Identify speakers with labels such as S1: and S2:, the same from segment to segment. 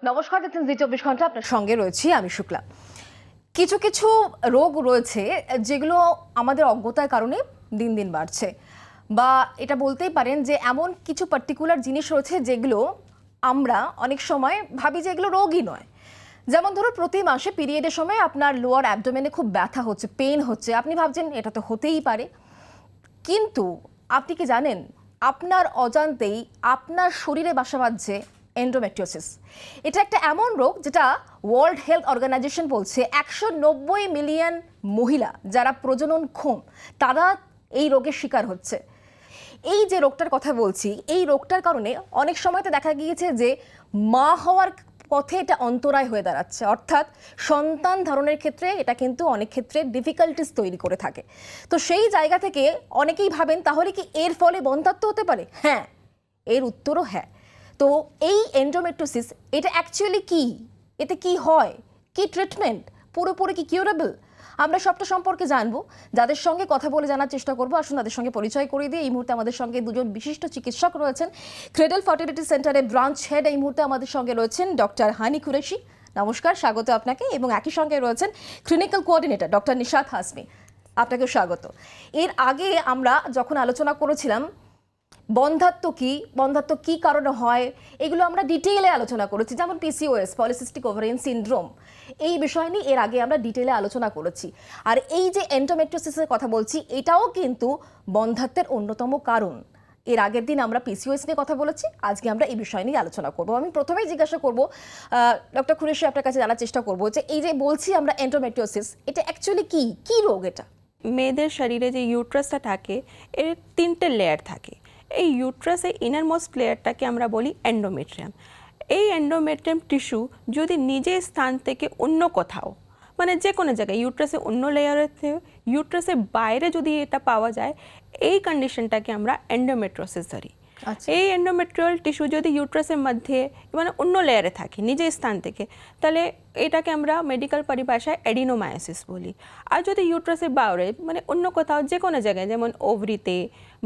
S1: নমস্কার, দেখছেন জি 24 ঘন্টা। আপনার সঙ্গে রয়েছি আমি শুক্লা। কিছু কিছু রোগ রয়েছে যেগুলো আমাদের অজ্ঞতার কারণে দিন দিন বাড়ছে, বা এটা বলতেই পারেন যে এমন কিছু পার্টিকুলার জিনিস রয়েছে যেগুলো আমরা অনেক সময় ভাবি যে এগুলো রোগই নয়। যেমন ধরুন, প্রতি মাসে পিরিয়ডের সময় আপনার লোয়ার অ্যাবডোমেনে খুব ব্যথা হচ্ছে, পেইন হচ্ছে, আপনি ভাবছেন এটা তো হতেই পারে। কিন্তু আপনি কি জানেন, আপনার অজান্তেই আপনার শরীরে বাসা বাঁধছে এন্ডোমেট্রিওসিস। এটা একটা এমন রোগ যেটা ওয়ার্ল্ড হেলথ অর্গানাইজেশন বলছে 190 মিলিয়ন মহিলা যারা প্রজননক্ষম তারা এই রোগের শিকার হচ্ছে। এই যে রোগটার কথা বলছি, এই রোগটার কারণে অনেক সময় তো দেখা গিয়েছে যে মা হওয়ার পথে এটা অন্তরায় হয়ে দাঁড়াচ্ছে, অর্থাৎ সন্তান ধারণের ক্ষেত্রে এটা কিন্তু অনেক ক্ষেত্রে ডিফিকাল্টিস তৈরি করে থাকে। তো সেই জায়গা থেকে অনেকেই ভাবেন, তাহলে কি এর ফলে বন্ধ্যাত্ব হতে পারে? হ্যাঁ, এর উত্তরও হ্যাঁ। তো এই এন্ডোমেট্রিওসিস এটা অ্যাকচুয়ালি কি, এতে কি হয়, কি ট্রিটমেন্ট, পুরোপুরি কি কিউরেবল, আমরা সবটা সম্পর্কে জানবো। যাদের সঙ্গে কথা বলে জানার চেষ্টা করবো, আসুন তাদের সঙ্গে পরিচয় করিয়ে দিয়ে। এই মুহূর্তে আমাদের সঙ্গে দুজন বিশিষ্ট চিকিৎসক রয়েছেন। ক্রেডল ফার্টিলিটি সেন্টারের ব্রাঞ্চ হেড এই মুহূর্তে আমাদের সঙ্গে রয়েছেন ডক্টর হানি কুরেশি। নমস্কার, স্বাগত আপনাকে। এবং একই সঙ্গে রয়েছেন clinical coordinator doctor Nishat Hashmi, আপনাকেও স্বাগত। এর আগে আমরা যখন আলোচনা করেছিলাম বন্ধ্যাত্ব কি কারণে হয়, এগুলো আমরা ডিটেইলে আলোচনা করেছি, যেমন পিসিওএস, পলিসিস্টিক ওভারিয়ান সিনড্রোম, এই বিষয় নিয়ে এর আগে আমরা ডিটেইলে আলোচনা করেছি। আর এই যে এন্ডোমেট্রিওসিসের কথা বলছি, এটাও কিন্তু বন্ধ্যাত্বের অন্যতম কারণ। এর আগের দিন আমরা পিসিওএস নিয়ে কথা বলেছি, আজকে আমরা এই বিষয় নিয়ে আলোচনা করব। আমি প্রথমেই জিজ্ঞাসা করব ডক্টর কুরেশি, আপনার কাছে জানার চেষ্টা করব যে এই যে বলছি আমরা এন্ডোমেট্রিওসিস, এটা অ্যাকচুয়ালি কি রোগ? এটা
S2: মেয়েদের শরীরে যে ইউট্রাসটা থাকে এর 3টে লেয়ার থাকে। এই ইউট্রাসের ইনারমোস্ট লেয়ারটাকে আমরা বলি এন্ডোমেট্রিয়াম। এই এন্ডোমেট্রিয়াম টিস্যু যদি নিজের স্থান থেকে অন্য কোথাও, মানে যে কোনো জায়গায় ইউট্রাসে অন্য লেয়ারেতে, ইউট্রাসের বাইরে যদি এটা পাওয়া যায়, এই কন্ডিশনটাকে আমরা এন্ডোমেট্রিওসিস ধরি। এই এন্ডোমেট্রিয়াল টিস্যু যদি ইউট্রাসের মধ্যে মানে অন্য লেয়ারে থাকে নিজের স্থান থেকে, তাহলে এটাকে আমরা মেডিকেল পরিভাষায় অ্যাডিনোমায়োসিস বলি। আর যদি ইউট্রাসের বাইরে মানে অন্য কোথাও যে কোনো জায়গায়, যেমন ওভারিতে,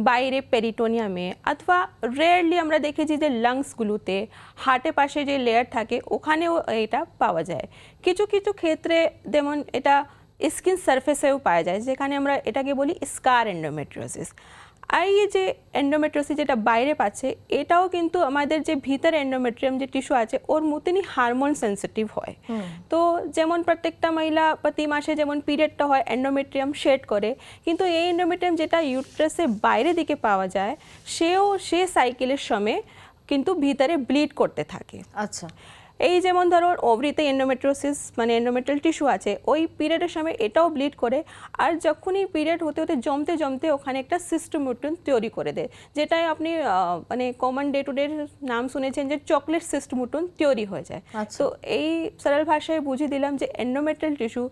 S2: বাইরে পেরিটোনিয়ামে, অথবা রেয়ারলি আমরা দেখেছি যে লাংসগুলোতে, হার্টের পাশে যে লেয়ার থাকে ওখানেও এটা পাওয়া যায়। কিছু কিছু ক্ষেত্রে যেমন এটা স্কিন সারফেসেও পাওয়া যায়, যেখানে আমরা এটাকে বলি স্কার এন্ডোমেট্রিওসিস। আর এই যে এন্ডোমেট্রিওসিস যেটা বাইরে পাচ্ছে, এটাও কিন্তু আমাদের যে ভিতরে এন্ডোমেট্রিয়াম যে টিস্যু আছে ওর মতনই হারমোন সেন্সিটিভ হয়। তো যেমন প্রত্যেকটা মহিলা প্রতি মাসে যেমন পিরিয়ডটা হয় এন্ডোমেট্রিয়াম শেড করে, কিন্তু এই এন্ডোমেট্রিয়াম যেটা ইউট্রাসের বাইরে দিকে পাওয়া যায় সে সাইকেলের সময় কিন্তু ভিতরে ব্লিড করতে থাকে।
S1: আচ্ছা,
S2: এই যেমন ধরো ওভারিতে এন্ডোমেট্রিওসিস মানে এন্ডোমেট্রিয়াল টিস্যু আছে, ওই পিরিয়ডের সময় এটাও ব্লিড করে। আর যখনই পিরিয়ড হতে হতে জমতে ওখানে একটা সিস্টোমেটন তৈরি করে দেয়, যেটাই আপনি মানে কমন ডে টু ডে নাম শুনেছেন যে চকলেট সিস্টোমেটন তৈরি হয়ে যায়। তো এই সরল ভাষায় বুঝিয়ে দিলাম যে এন্ডোমেট্রিয়াল টিস্যু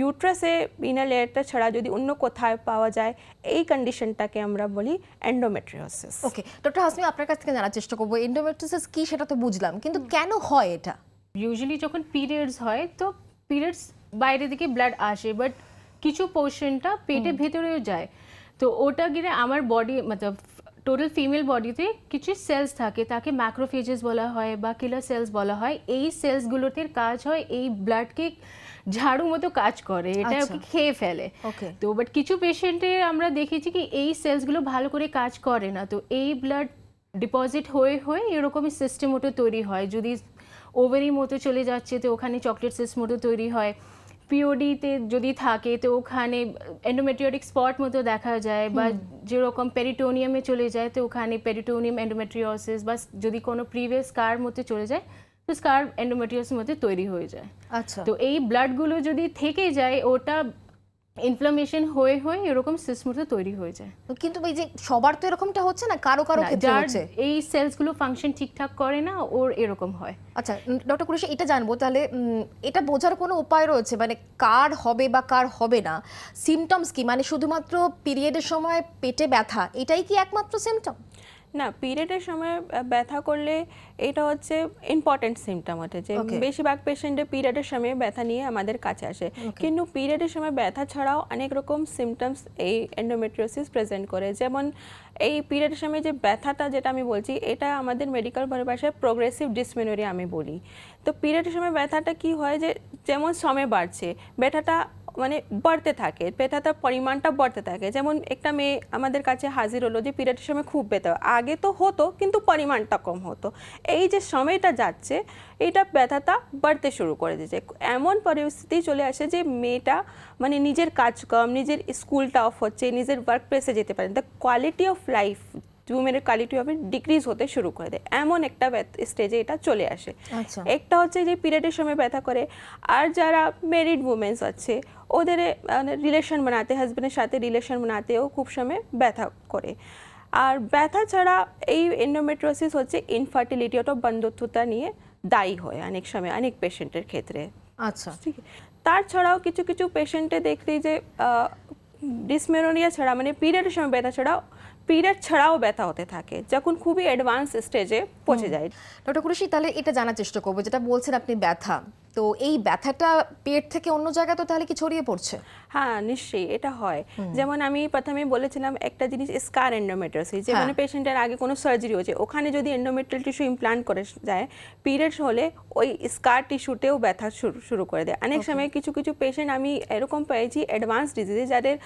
S2: ইউট্রাসে ইনার লেয়ারটা ছাড়া যদি অন্য কোথায় পাওয়া যায়, এই কন্ডিশনটাকে আমরা বলি এন্ডোমেট্রিওসিস।
S1: ওকে ডক্টর হাসমি, আপনার কাছ থেকে জানার চেষ্টা করবো এন্ডোমেট্রিওসিস কি সেটা তো বুঝলাম, কিন্তু কেন হয় এটা?
S3: ইউজুয়ালি যখন পিরিয়ডস হয় তো পিরিয়ডস বাইরে দিকে ব্লাড আসে, বাট কিছু পোর্শনটা পেটের ভেতরেও যায়। তো ওটা গিয়ে আমার বডি মতলব টোটাল ফিমেল বডিতে কিছু সেলস থাকে, তাকে ম্যাক্রোফেজেস বলা হয় বা কিলার সেলস বলা হয়। এই সেলসগুলোতে কাজ হয় এই ব্লাডকে ঝাড়ু মতো কাজ করে, এটা ওকে খেয়ে ফেলে। তো বাট কিছু পেশেন্টের আমরা দেখেছি কি এই সেলসগুলো ভালো করে কাজ করে না, তো এই ব্লাড ডিপোজিট হয়ে এরকমই সিস্টেম মতো তৈরি হয়। যদি ওভারি মতো চলে যাচ্ছে তো ওখানে চকলেট সিস্ট মতো তৈরি হয়। পিওডিতে যদি থাকে তো ওখানে এন্ডোমেট্রিওটিক স্পট মতো দেখা যায়, বা যেরকম পেরিটোনিয়ামে চলে যায় তো ওখানে পেরিটোনিয়াম এন্ডোমেট্রিওসিস, বা যদি কোনো প্রিভিয়াস স্কার মতো চলে যায় তো স্কার এন্ডোমেট্রিওসিস মতো তৈরি হয়ে যায়।
S1: আচ্ছা,
S3: তো এই ব্লাডগুলো যদি থেকে যায় ওটা ইনফ্লামেশন হয়ে এরকম সিস্ট মতো তৈরি হয়ে যায়।
S1: কিন্তু এই যে সবার তো এরকমটা হচ্ছে না, কারো ক্ষেত্রে হচ্ছে।
S3: এই সেলসগুলো ফাংশন ঠিকঠাক করে না, ওর এরকম হয়।
S1: আচ্ছা ডক্টর কুরেশি, এটা জানবো তাহলে, এটা বোঝার কোনো উপায় রয়েছে মানে কার হবে বা কার হবে না? সিমটমস কি, মানে শুধুমাত্র পিরিয়ডের সময় পেটে ব্যথা এটাই কি একমাত্র সিমটম?
S2: না, পিরিয়ডের সময় ব্যথা করলে এটা হচ্ছে ইম্পর্টেন্ট সিমটম হচ্ছে যে
S1: Okay.
S2: বেশিরভাগ পেশেন্টে পিরিয়ডের সময় ব্যথা নিয়ে আমাদের কাছে আসে, কিন্তু পিরিয়ডের সময় ব্যথা ছাড়াও অনেক রকম সিমটমস এই এন্ডোমেট্রিওসিস প্রেজেন্ট করে। যেমন এই পিরিয়ডের সময় যে ব্যথাটা যেটা আমি বলছি, এটা আমাদের মেডিকেল পরিভাষায় প্রোগ্রেসিভ ডিসমেনোরিয়া আমি বলি। তো পিরিয়ডের সময় ব্যথাটা কি হয় যে যেমন সময় বাড়ছে ব্যথাটা মানে বাড়তে থাকে, ব্যথাটার পরিমাণটা বাড়তে থাকে। যেমন একটা মেয়ে আমাদের কাছে হাজির হলো যে পিরিয়ডের সময় খুব ব্যথা, আগে তো হতো কিন্তু পরিমাণটা কম হতো। এই যে সময়টা যাচ্ছে এটা ব্যথাটা বাড়তে শুরু করে দিয়েছে। এমন পরিস্থিতি চলে আসে যে মেয়েটা মানে নিজের কাজকর্ম, নিজের স্কুলটা অফ হচ্ছে, নিজের ওয়ার্ক প্লেসে যেতে পারে, দ্য কোয়ালিটি অফ লাইফ উইমেনের কোয়ালিটি অফ ডিক্রিজ হতে শুরু করে দেয়, এমন একটা স্টেজে এটা চলে আসে।
S1: আচ্ছা।
S2: একটা হচ্ছে যে পিরিয়ডের সময় ব্যথা করে, আর যারা ম্যারিড উমেন্স আছে ওদের রিলেশন বানাতে, হাজব্যান্ডের সাথে রিলেশন বানাতেও খুব সময় ব্যথা করে। আর ব্যথা ছাড়া এই এন্ডোমেট্রিওসিস হচ্ছে ইনফার্টিলিটি অথবা বন্ধ্যত্বতা নিয়ে দায়ী হয় অনেক সময় অনেক পেশেন্টের ক্ষেত্রে।
S1: আচ্ছা।
S2: ঠিক আছে, তাছাড়াও কিছু কিছু পেশেন্টে দেখলি যে ডিসমেনোরিয়া ছাড়া মানে পিরিয়ডের সময় ব্যথা ছাড়াও পিরিয়ড ছাড়াও ব্যথা হতে থাকে যখন খুবই অ্যাডভান্স স্টেজে পৌঁছে যায়।
S1: ডক্টর কুরেশি, তাহলে এটা জানার চেষ্টা করবো, যেটা বলছেন আপনি ব্যথা, তো এই ব্যথাটা পেট থেকে অন্য জায়গায় তো তাহলে কি ছড়িয়ে পড়ছে?
S2: হ্যাঁ নিশ্চয়ই এটা হয়। যেমন আমি প্রথমে বলেছিলাম একটা জিনিস স্কার এন্ডোমেট্রিওসিস, যেখানে পেশেন্টের আগে কোনো সার্জারি হয়েছে, ওখানে যদি এন্ডোমেট্রিয়াল টিস্যু ইমপ্লান্ট করে যায়, পিরিয়ডস হলে ওই স্কার টিস্যুতেও ব্যথা শুরু করে দেয়। অনেক সময় কিছু কিছু পেশেন্ট আমি এরকম পেয়েছি অ্যাডভান্স ডিজিজে যাদের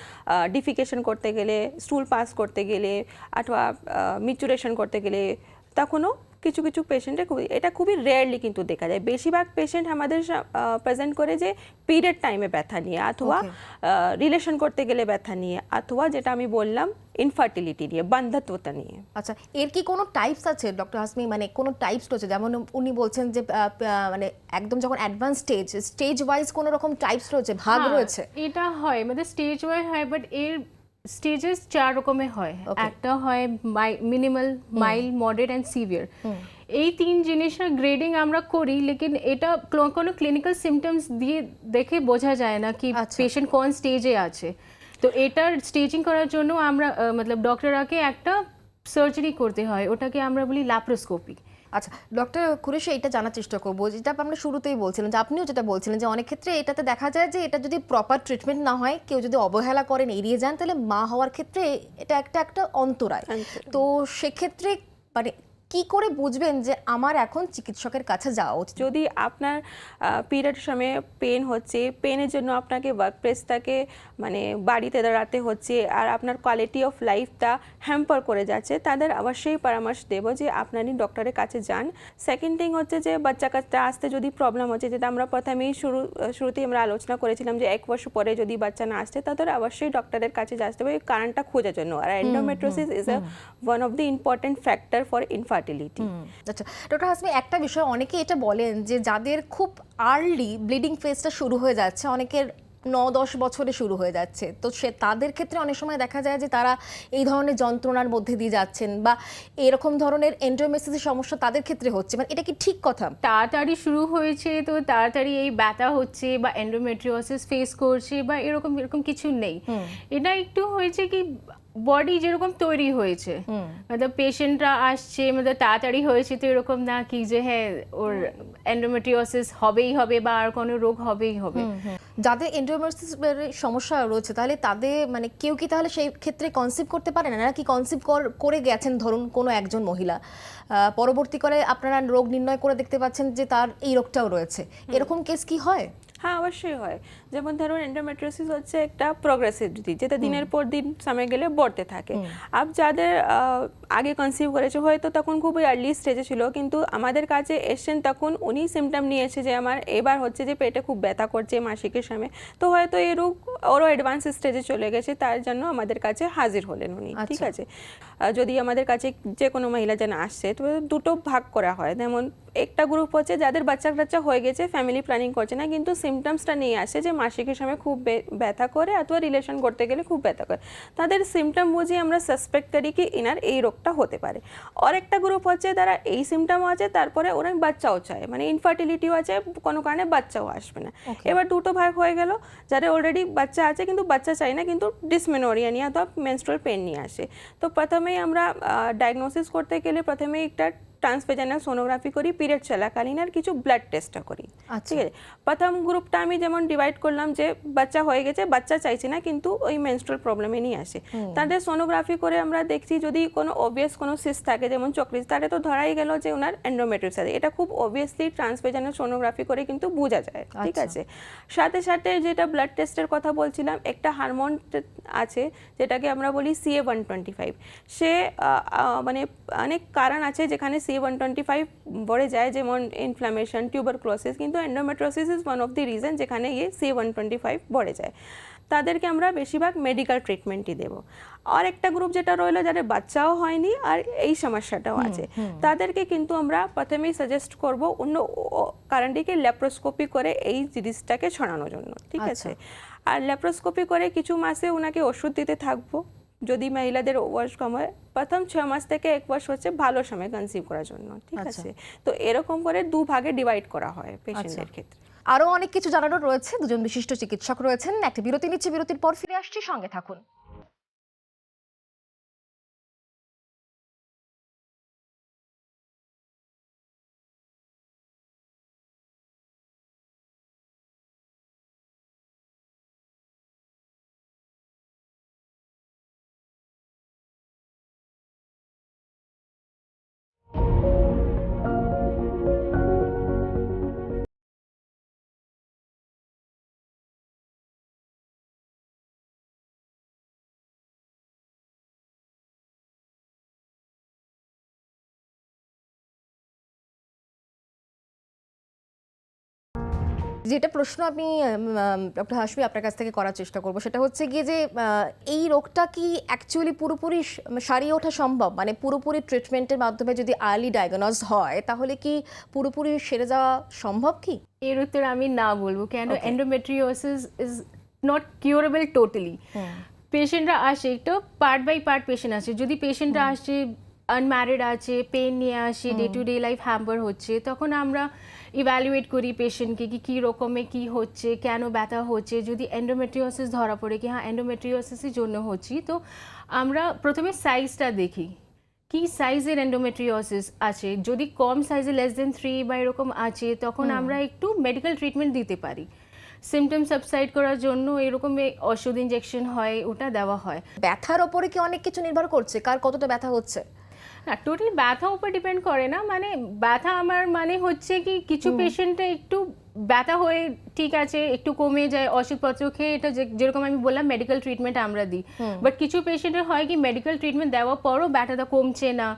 S2: ডিফিকেশন করতে গেলে, স্টুল পাস করতে গেলে অথবা মিচুরেশন করতে গেলে তখনও কিছু কিছু পেশেন্টে এটা খুবই রেয়ারলি কিন্তু দেখা যায়। বেশিরভাগ পেশেন্ট আমাদের প্রেজেন্ট করে যে পিরিয়ড টাইমে ব্যথা নিয়ে, অথবা রিলেশন করতে গেলে ব্যথা নিয়ে, অথবা যেটা আমি বললাম ইনফার্টিলিটি নিয়ে, বন্ধ্যত্বতা নিয়ে।
S1: আচ্ছা, এর কি কোনো টাইপস আছে ডক্টর হাসমি, মানে কোনো টাইপস রয়েছে? যেমন উনি বলছেন যে মানে একদম যখন অ্যাডভান্স স্টেজ ওয়াইজ কোনো রকম টাইপস রয়েছে, ভাগ রয়েছে?
S3: এটা হয় মানে স্টেজ ওয়াইজ হয়, বাট এর স্টেজেস 4 রকমের হয়। একটা হয় minimal, mild, moderate and severe. এই 3 জিনিসের গ্রেডিং আমরা করি, লেকিন এটা কোনো ক্লিনিক্যাল সিমটমস দিয়ে দেখে বোঝা যায় না কি পেশেন্ট কোন স্টেজে আছে। তো এটার স্টেজিং করার জন্য আমরা মতলব ডক্টরকে একটা সার্জারি করতে হয়, ওটাকে আমরা বলি ল্যাপ্রোস্কোপি।
S1: আচ্ছা ডক্টর কুরেশি, এটা জানার চেষ্টা করবো, যেটা আমরা শুরুতেই বলছিলেন, যে আপনিও যেটা বলছিলেন যে অনেক ক্ষেত্রে এটাতে দেখা যায় যে এটা যদি প্রপার ট্রিটমেন্ট না হয়, কেউ যদি অবহেলা করেন, এড়িয়ে যান, তাহলে মা হওয়ার ক্ষেত্রে এটা একটা অন্তরায়। তো সেক্ষেত্রে মানে কি করে বুঝবেন যে আমার এখন চিকিৎসকের কাছে যাওয়া উচিত?
S2: যদি আপনার পিরিয়ড সময়ে পেন হচ্ছে, পেনের জন্য আপনাকে ওয়ার্ক প্লেসটাকে মানে বাড়িতে দাঁড়াতে হচ্ছে, আর আপনার কোয়ালিটি অফ লাইফটা হ্যাম্পার করে যাচ্ছে, তাদের অবশ্যই পরামর্শ দেবো যে আপনারই ডক্টরের কাছে যান। সেকেন্ড থিং হচ্ছে যে বাচ্চা কাচ্চা আসতে যদি প্রবলেম হচ্ছে, যেটা আমরা প্রথমেই শুরুতেই আমরা আলোচনা করেছিলাম যে 1 বছর পরে যদি বাচ্চা না আসছে, তাদের অবশ্যই ডক্টরের কাছে আসতে হবে কারণটা খোঁজার জন্য। আর endometriosis is one of the important factor for infertility.
S1: আচ্ছা ডক্টর হাসমি, একটা বিষয় অনেকে এটা বলেন যে যাদের খুব আর্লি ব্লিডিং ফেজটা শুরু হয়ে যাচ্ছে, অনেকের 9-10 বছরে শুরু হয়ে যাচ্ছে, তো তাদের ক্ষেত্রে অনেক সময় দেখা যায় যে তারা এই ধরনের যন্ত্রণার মধ্যে দিয়ে যাচ্ছেন, বা এরকম ধরনের এন্ডোমেট্রিওসিসের সমস্যা তাদের ক্ষেত্রে হচ্ছে, মানে এটা কি ঠিক কথা?
S3: তাড়াতাড়ি শুরু হয়েছে তো তাড়াতাড়ি এই ব্যথা হচ্ছে বা এন্ডোমেট্রিওসিস ফেস করছে বা এরকম কিছু নেই। এটা একটু হয়েছে কি বডি যেরকম তৈরি হয়েছে, মানে পেশেন্টরা আসছে মানে তাড়াতাড়ি হয়েছে, তো এরকম না কি যে হ্যাঁ ওর এন্ডোমেট্রিওসিস হবেই হবে বা আর কোনো রোগ হবেই হবে।
S1: যাদের এন্ডোমেট্রিওসিসের সমস্যা রয়েছে, তাহলে তাদের মানে কেউ কি তাহলে সেই ক্ষেত্রে কনসিভ করতে পারে না? নাকি কনসিভ করে গেছেন ধরুন কোনো একজন মহিলা, পরবর্তীকালে আপনারা রোগ নির্ণয় করে দেখতে পাচ্ছেন যে তার এই রোগটাও রয়েছে, এরকম কেস কি হয়?
S2: হ্যাঁ অবশ্যই হয়। যেমন ধরুন এন্ডোমেট্রিওসিস হচ্ছে একটা প্রোগ্রেসিভ ডিজিজ, যেটা দিনের পর দিন সময় গেলে বাড়তে থাকে। আর যাদের আগে কনসিভ করেছে হয়তো তখন খুবই আর্লি স্টেজে ছিল, কিন্তু আমাদের কাছে এসছেন তখন উনি সিমটম নিয়েছে যে আমার এবার হচ্ছে যে পেটে খুব ব্যথা করছে মাসিকের সময়, তো হয়তো এই রোগ ওরও অ্যাডভান্স স্টেজে চলে গেছে, তার জন্য আমাদের কাছে হাজির হলেন উনি। ঠিক আছে, যদি আমাদের কাছে যে কোনো মহিলা যেন আসছে, তো দুটো ভাগ করা হয়। যেমন একটা গ্রুপ হচ্ছে যাদের বাচ্চা কাচ্চা হয়ে গেছে, ফ্যামিলি প্ল্যানিং করছে না, কিন্তু সিমটমসটা নিয়ে আসে যে মাসিকের সময় খুব ব্যথা করে অথবা রিলেশন করতে গেলে খুব ব্যথা করে, তাদের সিমটম বুঝে আমরা সাসপেক্ট করি কি ইনার এই রোগটা হতে পারে। আর একটা গ্রুপ হচ্ছে তারা এই সিমটমও আছে, তারপরে ওরা বাচ্চাও চায়, মানে ইনফার্টিলিটিও আছে, কোনো কারণে বাচ্চাও আসবে না। এবার দুটো ভাগ হয়ে গেল, যারা অলরেডি বাচ্চা আছে কিন্তু বাচ্চা চায় না, কিন্তু ডিসমেনোরিয়া নিয়ে অথবা মেনস্ট্রুয়াল পেন নিয়ে আসে। তো প্রথমে প্রথমেই আমরা ডায়াগনোসিস করতে গেলে প্রথমেই একটা ট্রান্সভেজাইনাল সোনোগ্রাফি করি পিরিয়ড চলাকালীন, আর কিছু ব্লাড টেস্টও করি।
S1: আচ্ছা।
S2: ঠিক আছে, প্রথম গ্রুপটা আমি যেমন ডিভাইড করলাম যে বাচ্চা হয়ে গেছে, বাচ্চা চাইছে না কিন্তু ওই মেনস্ট্রুয়াল প্রবলেমে নিয়ে আসে, তাদের সোনোগ্রাফি করে আমরা দেখছি যদি কোনো অবভিয়াস কোনো সিস্ট থাকে যেমন চক্রিস, তাহলে তো ধরাই গেল যে ওনার এন্ডোমেট্রিয়াস আছে। এটা খুব অবভিয়াসলি ট্রান্সভেজাইনাল সোনোগ্রাফি করে কিন্তু বোঝা যায়। ঠিক আছে, সাথে সাথে যেটা ব্লাড টেস্টের কথা বলছিলাম, একটা হারমোন আছে যেটাকে আমরা বলি CA-125। সে মানে অনেক কারণ আছে যেখানে CA-125 বেড়ে যায়, যেমন ইনফ্লামেশন, টিউবারক্লোসিস, কিন্তু endometriosis is one of the reason যেখানে এই CA-125 বেড়ে যায়। তাদেরকে আমরা বেশিরভাগ মেডিকেল ট্রিটমেন্টই দেব। আর একটা গ্রুপ যেটা রইলো যাদের বাচ্চাও হয়নি আর এই সমস্যাটাও আছে, তাদেরকে কিন্তু আমরা প্রথমেই সাজেস্ট করব অন্য কারণটিকে ল্যাপ্রোস্কোপি করে এই জিনিসটাকে ছড়ানোর জন্য। ঠিক আছে, আর ল্যাপ্রোস্কোপি করে কিছু মাসে ওনাকে ওষুধ দিতে থাকবো। যদি মহিলাদের বয়স কম হয়, প্রথম 6 মাস থেকে 1 বছর হচ্ছে ভালো সময় কনসিভ করার জন্য। ঠিক আছে, তো এরকম করে 2 ভাগে ডিভাইড করা হয় পেশেন্টের ক্ষেত্রে।
S1: আরো অনেক কিছু জানানোর রয়েছে, দুজন বিশিষ্ট চিকিৎসক রয়েছেন। একটা বিরতি নিচ্ছি, বিরতির পর ফিরে আসছি, সঙ্গে থাকুন। যেটা প্রশ্ন আমি ডক্টর হাশমি আপনার কাছ থেকে করার চেষ্টা করব, সেটা হচ্ছে গিয়ে যে এই রোগটা কি অ্যাকচুয়ালি পুরোপুরি সারিয়ে ওঠা সম্ভব? মানে পুরোপুরি ট্রিটমেন্টের মাধ্যমে যদি আর্লি ডায়াগনোজ হয়, তাহলে কি পুরোপুরি সেরে যাওয়া সম্ভব কি?
S3: এর উত্তর আমি না বলবো, কেন endometriosis is not curable totally. পেশেন্টরা আসে, তো পার্ট বাই পার্ট পেশেন্ট আসে। যদি পেশেন্টরা আসে আনম্যারিড আছে, পেন নিয়ে আসে, day to day life hamper হচ্ছে, তখন আমরা ইভ্যালুয়েট করি পেশেন্টকে কি কী রকমে কী হচ্ছে, কেন ব্যথা হচ্ছে। যদি এন্ডোমেট্রিওসিস ধরা পড়ে কি হ্যাঁ এন্ডোমেট্রিওসিসের জন্য হচ্ছি, তো আমরা প্রথমে সাইজটা দেখি কি সাইজের এন্ডোমেট্রিওসিস আছে। যদি কম সাইজে <3 বা এরকম আছে, তখন আমরা একটু মেডিকেল ট্রিটমেন্ট দিতে পারি। সিমটম সাবসাইড করার জন্য এরকম ওষুধ ইনজেকশন হয়, ওটা দেওয়া হয়।
S1: ব্যথার ওপরে কি অনেক কিছু নির্ভর করছে, কার কতটা ব্যথা হচ্ছে?
S3: না, টোটাল ব্যথা উপর ডিপেন্ড করে না। মানে ব্যথা আমার মানে হচ্ছে কি কিছু পেশেন্টে একটু ব্যথা হয়ে ঠিক আছে, একটু কমে যায় ওষুধপত্র খেয়ে, এটা যেরকম আমি বললাম মেডিকেল ট্রিটমেন্ট আমরা দিই। বাট কিছু পেশেন্টের হয় কি মেডিকেল ট্রিটমেন্ট দেওয়ার পরও ব্যথাটা কমছে না,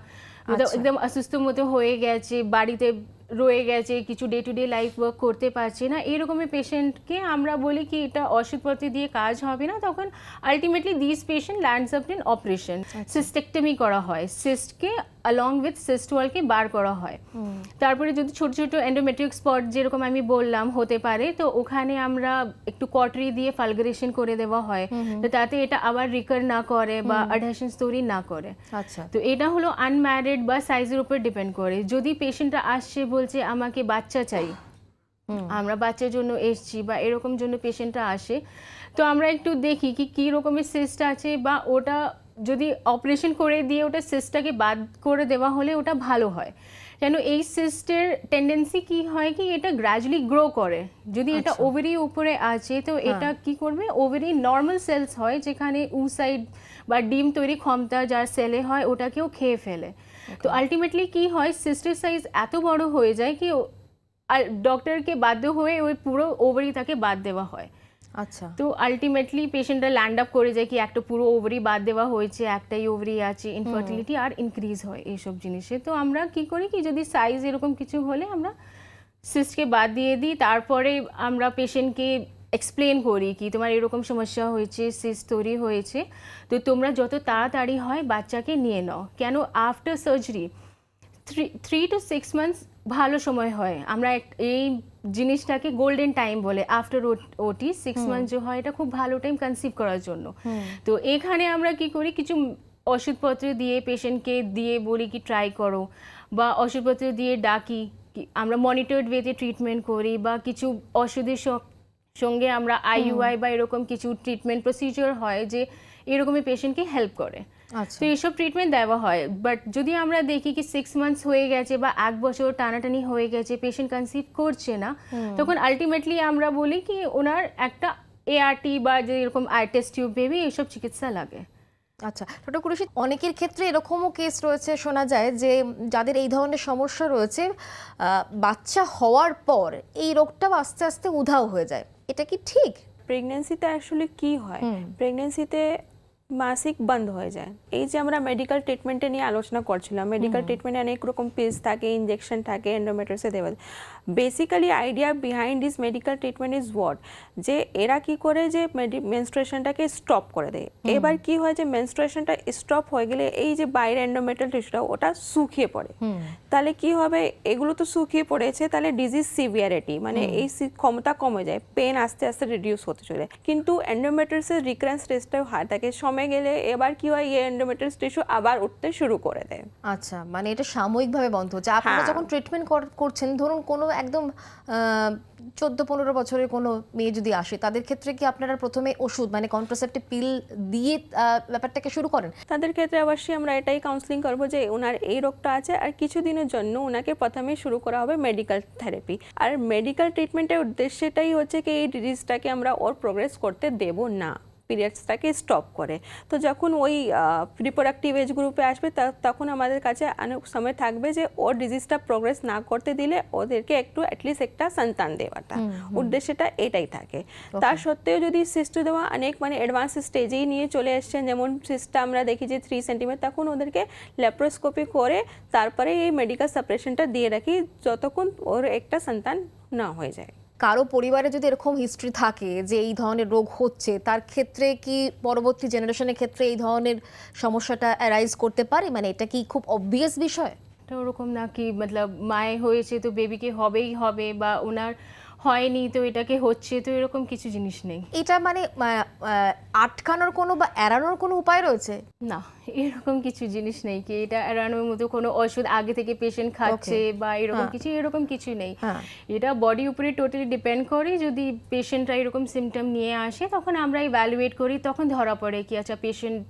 S3: একদম অসুস্থ মতো হয়ে গেছে, বাড়িতে রয়ে গেছে, কিছু day to day life work করতে পারছে না, এরকমের পেশেন্টকে আমরা বলি কি এটা ওষুধপত্র দিয়ে কাজ হবে না। তখন ultimately this patient lands up in operation, cystectomy করা হয়, সিস্টকে along with সিস্ট ওয়ালকে বার করা হয়। তারপরে যদি ছোট ছোট এন্ডোমেট্রিক স্পট যেরকম আমি বললাম হতে পারে, তো ওখানে আমরা একটু কটরি দিয়ে ফালগারেশন করে দেওয়া হয়, তো তাতে এটা আবার রিকার না করে বা অ্যাডহেশন তৈরি না করে।
S1: আচ্ছা,
S3: তো এটা হলো আনম্যারিড বা সাইজের উপর ডিপেন্ড করে। যদি পেশেন্টরা আসছে বলছে আমাকে বাচ্চা চাই, আমরা বাচ্চার জন্য এসছি বা এরকম জন্য পেশেন্টরা আসে, তো আমরা একটু দেখি কি কী রকমের সিস্ট আছে, বা ওটা যদি অপারেশন করে দিয়ে ওটা সিস্টটাকে বাদ করে দেওয়া হলে ওটা ভালো হয়। কেন এই সিস্টের টেন্ডেন্সি কি হয় কি এটা গ্র্যাজুয়ালি গ্রো করে। যদি এটা ওভারি উপরে আছে, তো এটা কি করবে, ওভারি নর্মাল সেলস হয় যেখানে উসাইড বা ডিম তৈরি ক্ষমতা যার সেলে হয় ওটাকেও খেয়ে ফেলে। তো আলটিমেটলি কি হয়, সিস্টের সাইজ এত বড় হয়ে যায় কি ডক্টরকে বাধ্য হয়ে ওই পুরো ওভারি তাকে বাদ দেওয়া হয়।
S1: আচ্ছা,
S3: তো আলটিমেটলি পেশেন্টরা ল্যান্ড আপ করে যায় কি একটা পুরো ওভারি বাদ দেওয়া হয়েছে, একটাই ওভারি আছে, ইনফার্টিলিটি আর ইনক্রিজ হয় এইসব জিনিসে। তো আমরা কি করি কি যদি সাইজ এরকম কিছু হলে আমরা সিস্টকে বাদ দিয়ে দিই, তারপরে আমরা পেশেন্টকে এক্সপ্লেন করি কি তোমার এরকম সমস্যা হয়েছে, সিস্ট তৈরি হয়েছে, তো তোমরা যত তাড়াতাড়ি হয় বাচ্চাকে নিয়ে নাও। কেন আফটার সার্জারি 3 to 6 months ভালো সময় হয়। আমরা এই জিনিসটাকে গোল্ডেন টাইম বলে, আফটার ওটি 6 মান্থ যে হয় এটা খুব ভালো টাইম কনসিভ করার জন্য। তো এখানে আমরা কি করি কিছু ওষুধপত্র দিয়ে পেশেন্টকে দিয়ে বলি কি ট্রাই করো, বা ওষুধপত্র দিয়ে ডাকি, আমরা মনিটরড ওয়েতে ট্রিটমেন্ট করি, বা কিছু ওষুধের সঙ্গে আমরা IUI বা এরকম কিছু ট্রিটমেন্ট প্রসিজার হয় যে এরকমই পেশেন্টকে হেল্প করে।
S1: আচ্ছা।
S3: তো এইসব ট্রিটমেন্ট দেওয়া হয়। বাট যদি আমরা দেখি কি 6 মান্থস হয়ে গেছে বা 1 বছর টানাটানি হয়ে গেছে, পেশেন্ট কনসিভ করছে না, তখন আলটিমেটলি আমরা বলি কি ওনার একটা এআরটি বা যে এরকম টেস্ট টিউব বেবি এইসব চিকিৎসা লাগে।
S1: আচ্ছা, ডক্টর কুরেশি, অনেকের ক্ষেত্রে এরকমও কেস রয়েছে, শোনা যায় যে যাদের এই ধরনের সমস্যা রয়েছে বাচ্চা হওয়ার পর এই রোগটাও আস্তে আস্তে উধাও হয়ে যায়, এটা কি ঠিক?
S2: প্রেগনেন্সিতে আসলে কি হয়, প্রেগনেন্সিতে মাসিক বন্ধ হয়ে যায়। এই যে আমরা মেডিকেল ট্রিটমেন্টে নিয়ে আলোচনা করছিলাম, মেডিকেল ট্রিটমেন্টে অনেক রকম পিলস থাকে, ইনজেকশন থাকে, এন্ডোমেট্রিয়াসে দেওয়া। Basically idea behind this medical treatment is what, যে এরা কি করে যে মেনস্ট্রুয়েশনটাকে স্টপ করে দেয়। এবার কি হয় যে মেনস্ট্রুয়েশনটা স্টপ হয়ে গেলে এই যে বাইরে এন্ডোমেট্রিয়াল টিস্যুটা ওটা শুকিয়ে পড়ে। তাহলে কি হবে, এগুলো তো শুকিয়ে পড়েছে, তাহলে ডিজিজ সিভিয়ারিটি মানে এই ক্ষমতা কমে যায়, পেন আস্তে আস্তে রিডিউস হতে চলে। কিন্তু এন্ডোমেট্রিয়াসের রিকারেন্স রেটটাও হাই থাকে, সময় গেলে এবার কি হয় এই এন্ডোমেট্রিয়াস টিস্যু আবার উঠতে শুরু করে দেয়।
S1: আচ্ছা, মানে এটা সাময়িকভাবে বন্ধ হচ্ছে। আপনারা
S2: হ্যাঁ।
S1: যখন ট্রিটমেন্ট করছেন, ধরুন কোনো একদম 14-15 বছরের কোনো মেয়ে যদি আসে, তাদের ক্ষেত্রে কি আপনারা প্রথমে ওষুধ মানে কন্ট্রাসেপটিভ পিল দিয়ে ব্যাপারটাকে শুরু করেন?
S2: তাদের ক্ষেত্রে অবশ্যই আমরা এটাই কাউন্সিলিং করবো যে ওনার এই রোগটা আছে আর কিছুদিনের জন্য ওনাকে প্রথমে শুরু করা হবে মেডিকেল থেরাপি। আর মেডিকেল ট্রিটমেন্টের উদ্দেশ্যটাই হচ্ছে কি এই ডিজিজটাকে আমরা ওর প্রোগ্রেস করতে দেব না, পিরিয়ডসটাকে স্টপ করে। তো যখন ওই রিপ্রোডাক্টিভ এজ গ্রুপে আসবে তখন আমাদের কাছে অনেক সময় থাকবে যে ওর ডিজিজটা প্রোগ্রেস না করতে দিলে ওদেরকে একটু অ্যাটলিস্ট একটা সন্তান দেওয়াটা, উদ্দেশ্যটা এটাই থাকে। তার সত্ত্বেও যদি সিস্টু দেওয়া অনেক মানে অ্যাডভান্স স্টেজেই নিয়ে চলে এসছেন, যেমন সিস্টটা আমরা দেখি যে 3 সেন্টিমিটার, তখন ওদেরকে ল্যাপ্রোস্কোপি করে তারপরে এই মেডিকেল সেপারেশনটা দিয়ে রাখি যতক্ষণ ওর একটা সন্তান না হয়ে যায়।
S1: কারো পরিবারে যদি এরকম হিস্ট্রি থাকে যে এই ধরনের রোগ হচ্ছে, তার ক্ষেত্রে কি পরবর্তী জেনারেশনের ক্ষেত্রে এই ধরনের সমস্যাটা অ্যারাইজ করতে পারে? মানে এটা কি খুব অবভিয়াস বিষয়?
S3: এটা ওরকম না কি মতলব মায়ে হয়েছে তো বেবিকে হবেই হবে, বা ওনার হয়নি তো এটাকে হচ্ছে, তো এরকম কিছু জিনিস নেই।
S1: এটা মানে আটকানোর কোনো বা এড়ানোর কোনো উপায় রয়েছে?
S3: না, এরকম কিছু জিনিস নেই কি এটা এড়ানোর মতো কোনো ওষুধ আগে থেকে পেশেন্ট খাচ্ছে বা এরকম কিছু নেই।
S1: হ্যাঁ।
S3: এটা বডির উপরে টোটালি ডিপেন্ড করে। যদি পেশেন্টরা এরকম সিমটম নিয়ে আসে তখন আমরা ইভ্যালুয়েট করি, তখন ধরা পড়ে কি আচ্ছা পেশেন্ট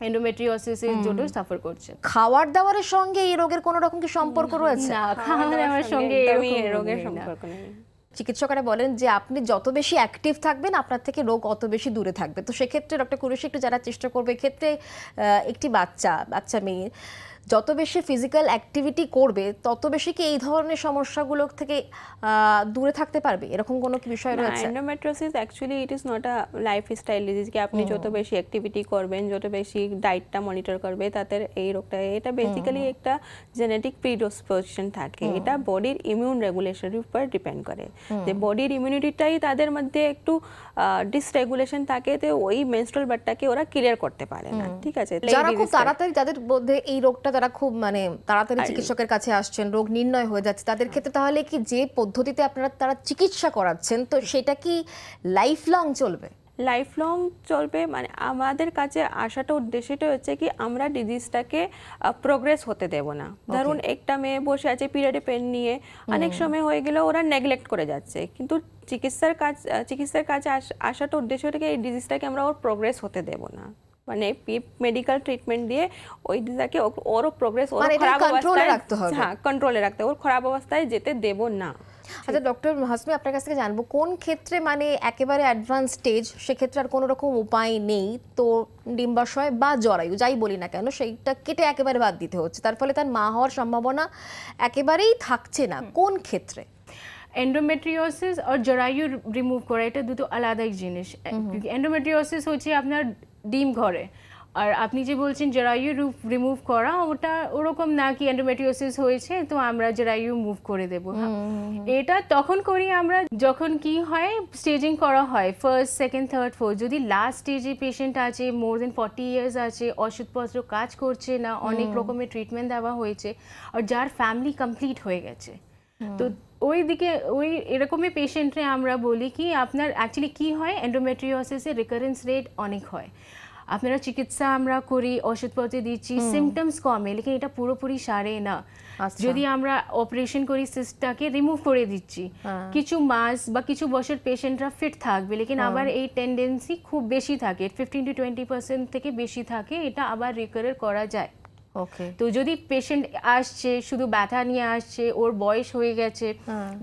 S3: এন্ডোমেট্রিওসিসের জন্য সাফার করছে।
S1: খাবার দাবারের সঙ্গে এই রোগের কোনো রকম কি সম্পর্ক রয়েছে?
S3: না, খাওয়া-দাওয়ার সঙ্গে
S2: একদমই
S3: এরকম
S2: রোগের
S3: নেই না।
S2: সম্পর্ক নেই।
S1: চিকিৎসকেরা বলেন যে আপনি যত বেশি অ্যাক্টিভ থাকবেন আপনার থেকে রোগ অত বেশি দূরে থাকবে। তো সেক্ষেত্রে ডক্টর কুরেশি একটু জানার চেষ্টা করবে, এক্ষেত্রে একটি বাচ্চা মেয়ে যত বেশি ফিজিক্যাল অ্যাক্টিভিটি করবে তত বেশি কি এই ধরনের সমস্যাগুলো থেকে দূরে থাকতে পারবে, এরকম কোনো কি বিষয় রয়েছে?
S2: Endometriosis actually it is not a lifestyle disease কি আপনি যত বেশি অ্যাক্টিভিটি করবেন, যত বেশি ডায়েটটা মনিটর করবে তাদের এই রোগটা, এটা বেসিক্যালি একটা জেনেটিক প্রিডিসপোজিশন থাকে। এটা বডির ইমিউন রেগুলেশনের উপর ডিপেন্ড করে, যে বডির ইমিউনিটিটাই তাদের মধ্যে একটু ডিসরেগুলেশন থাকে, তো ওই মেনস্ট্রুয়াল ব্লাডটাকে ওরা ক্লিয়ার করতে পারে না। ঠিক আছে,
S1: যারা খুব তাড়াতাড়ি, যাদের মধ্যে এই রোগটা তারা খুব মানে তাড়াতাড়ি চিকিৎসকের কাছে আসছেন, রোগ নির্ণয় হয়ে যাচ্ছে, তাদের ক্ষেত্রে তাহলে কি যে পদ্ধতিতে আপনারা তারা চিকিৎসা করাচ্ছেন তো সেটা কি লাইফ লং চলবে?
S2: লাইফ লং চলবে, মানে আমাদের কাছে আসাটা উদ্দেশ্যটা হচ্ছে কি আমরা ডিজিজটাকে প্রোগ্রেস হতে দেব না। ধরুন একটা মেয়ে বসে আছে পিরিয়ডে পেন নিয়ে, অনেক সময় হয়ে গেলে ওরা নেগলেক্ট করে যাচ্ছে, কিন্তু চিকিৎসার কাছে আসাটা উদ্দেশ্যটা কি এই ডিজিজটাকে আমরা ওর প্রোগ্রেস হতে দেব না, মানে মেডিকেল ট্রিটমেন্ট দিয়ে ওই ডিজিজটাকে ওরও প্রোগ্রেস ওর খারাপ অবস্থায় রাখতে হবে। হ্যাঁ, কন্ট্রোলে রাখতে, ওর খারাপ অবস্থায় যেতে দেব না।
S1: আচ্ছা ডক্টর হাসমি, আপনার কাছ থেকে জানবো কোন ক্ষেত্রে মানে একেবারে অ্যাডভান্স স্টেজ, সেক্ষেত্রে আর কোনো রকম উপায় নেই, তো ডিম্বাশয় বা জরায়ু যাই বলি না কেন সেইটা কেটে একেবারে বাদ দিতে হচ্ছে, তার ফলে তার মা হওয়ার সম্ভাবনা একেবারেই থাকছে না, কোন ক্ষেত্রে?
S3: এন্ডোমেট্রিওসিস আর জরায়ু রিমুভ করা এটা দুটো আলাদা জিনিস। এন্ডোমেট্রিওসিস হচ্ছে আপনার ডিম ঘরে, আর আপনি যে বলছেন জরায়ু রিমুভ করা, ওটা ওরকম না কি এন্ডোমেট্রিওসিস হয়েছে তো আমরা জরায়ু মুভ করে দেবো। এটা তখন করি আমরা যখন কি হয় স্টেজিং করা হয়, ফার্স্ট, সেকেন্ড, থার্ড, ফোর্থ। যদি লাস্ট স্টেজে পেশেন্ট আছে, মোর দেন 40 ইয়ার্স আছে, ওষুধপত্র কাজ করছে না, অনেক রকমের ট্রিটমেন্ট দেওয়া হয়েছে, আর যার ফ্যামিলি কমপ্লিট হয়ে গেছে, তো ওই দিকে ওই এরকমই পেশেন্টরে আমরা বলি কি আপনার অ্যাকচুয়ালি কি হয়, এন্ডোমেট্রিওসিসের রিকারেন্স রেট অনেক হয়। আপনারা চিকিৎসা আমরা করি, ওষুধপত্র দিচ্ছি, সিমটমস কমে, লেকিন এটা পুরোপুরি সারে না।
S1: আচ্ছা।
S3: যদি আমরা অপারেশন করি সিস্টটাকে রিমুভ করে দিচ্ছি, কিছু মাস বা কিছু বছর পেশেন্টরা ফিট থাকবে, লেকিন আবার এই টেন্ডেন্সি খুব বেশি থাকে, 15 to 20% থেকে বেশি থাকে, এটা আবার রিকার করা যায়।
S1: ওকে,
S3: তো যদি পেশেন্ট আসছে শুধু ব্যথা নিয়ে আসছে, ওর বয়স হয়ে গেছে,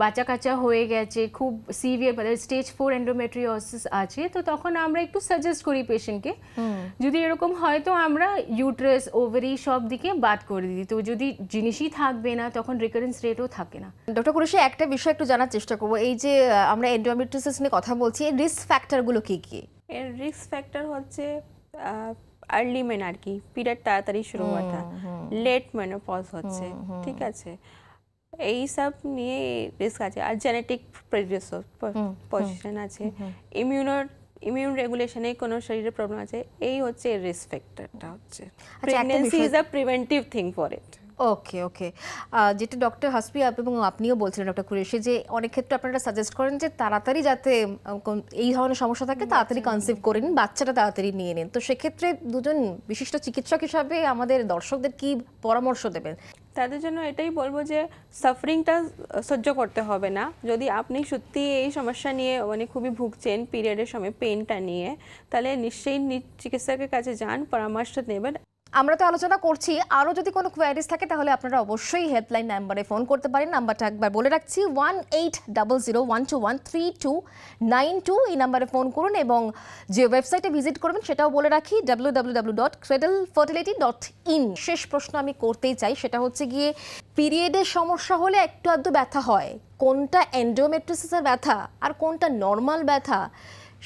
S3: বাচ্চা কাচ্চা হয়ে গেছে, খুব সিভিয়ার মানে স্টেজ 4 এন্ডোমেট্রিওসিস আছে, তো তখন আমরা একটু সাজেস্ট করি পেশেন্টকে, যদি এরকম হয় তো আমরা ইউট্রাস, ওভারি সব দিকে বাদ করে দিই। তো যদি জিনিসই থাকবে না তখন রিকারেন্স রেটও থাকে না।
S1: ডক্টর কুরেশি, একটা বিষয় একটু জানার চেষ্টা করবো, এই যে আমরা এন্ডোমেট্রিওসিস নিয়ে কথা বলছি, এই রিস্ক ফ্যাক্টরগুলো কি কি?
S2: এর রিস্ক ফ্যাক্টর হচ্ছে আর্লি মেনার্কি, পিরিয়ড তাড়াতাড়ি শুরু হওয়াটা, লেট মেনোপজ হচ্ছে, ঠিক আছে, এই সব নিয়ে রিস্ক আছে। আর জেনেটিক পজিশন আছে, ইমিউন রেগুলেশনে কোনো শরীরে প্রবলেম আছে, এই হচ্ছে রিস্ক ফ্যাক্টরটা হচ্ছে। Pregnancy is a preventive thing for it.
S1: Okay okay, যেটা ডক্টর হাসপি এবং আপনিও বলছিলেন ডক্টর কুরেশি, যে অনেক ক্ষেত্রে আপনারা সাজেস্ট করেন যে তাড়াতাড়ি যাতে এই ধরনের সমস্যা থাকে তাড়াতাড়ি কনসিভ করে নিন, বাচ্চাটা তাড়াতাড়ি নিয়ে নিন। তো সেক্ষেত্রে দুজন বিশিষ্ট চিকিৎসক হিসাবে আমাদের দর্শকদের কি পরামর্শ দেবেন?
S2: তাদের জন্য এটাই বলবো যে সাফারিংটা সহ্য করতে হবে না। যদি আপনি সত্যি এই সমস্যা নিয়ে মানে খুবই ভুগছেন পিরিয়ডের সময় পেনটা নিয়ে, তাহলে নিশ্চয়ই চিকিৎসকের কাছে যান, পরামর্শ নেবেন।
S1: আমরা তো আলোচনা করছি, আরও যদি কোনো কোয়ারিজ থাকে তাহলে আপনারা অবশ্যই হেল্পলাইন নাম্বারে ফোন করতে পারেন। নাম্বারটা একবার বলে রাখছি, 1800121292। এই নাম্বারে ফোন করুন এবং যে ওয়েবসাইটে ভিজিট করবেন সেটাও বলে রাখি, www.cradlefertility.in। শেষ প্রশ্ন আমি করতেই চাই, সেটা হচ্ছে গিয়ে পিরিয়ডের সমস্যা হলে একটু আধটু ব্যথা হয়, কোনটা এন্ডোমেট্রিওসিসের ব্যথা আর কোনটা নর্মাল ব্যথা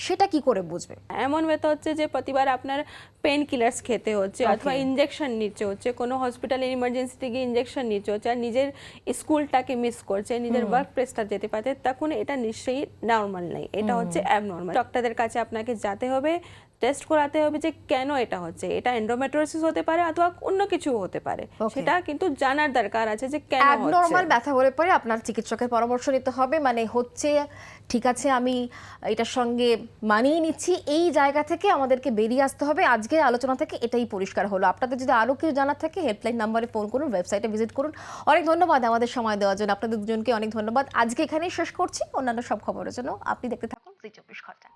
S1: সেটা কি করে বুঝবে?
S2: এমন ব্যথা হচ্ছে যে প্রতিবার আপনার পেন কিলার্স খেতে হচ্ছে অথবা ইনজেকশন নিতে হচ্ছে, কোনো হসপিটালের ইমার্জেন্সি থেকে ইনজেকশন নিতে হচ্ছে, আর নিজের স্কুলটাকে মিস করছে, নিজের ওয়ার্ক প্লেসটা যেতে পারছে, তখন এটা নিশ্চয়ই নর্মাল নেই, এটা হচ্ছে অ্যাবনর্মাল। ডক্টরদের কাছে আপনাকে যেতে হবে, টেস্ট করাতে হবে যে কেন এটা হচ্ছে, এটা এন্ডোমেট্রিওসিস হতে পারে অথবা অন্য কিছু হতে পারে, সেটা কিন্তু জানার দরকার আছে যে কেন হচ্ছে।
S1: অ্যাবনর্মাল ব্যথা হলে পরে আপনার চিকিৎসকের পরামর্শ নিতে হবে, মানে হচ্ছে ঠিক আছে আমি এটার সঙ্গে মানিয়ে নিচ্ছি, এই জায়গা থেকে আমাদেরকে বেরিয়ে আসতে হবে। আজকের আলোচনা থেকে এটাই পরিষ্কার হলো। আপনাদের যদি আরও কিছু জানার থাকে হেল্পলাইন নাম্বারে ফোন করুন, ওয়েবসাইটে ভিজিট করুন। অনেক ধন্যবাদ আমাদের সময় দেওয়ার জন্য, আপনাদের দুজনকে অনেক ধন্যবাদ। আজকে এখানেই শেষ করছি, অন্যান্য সব খবরের জন্য আপনি দেখতে থাকুন জি 24 ঘন্টা।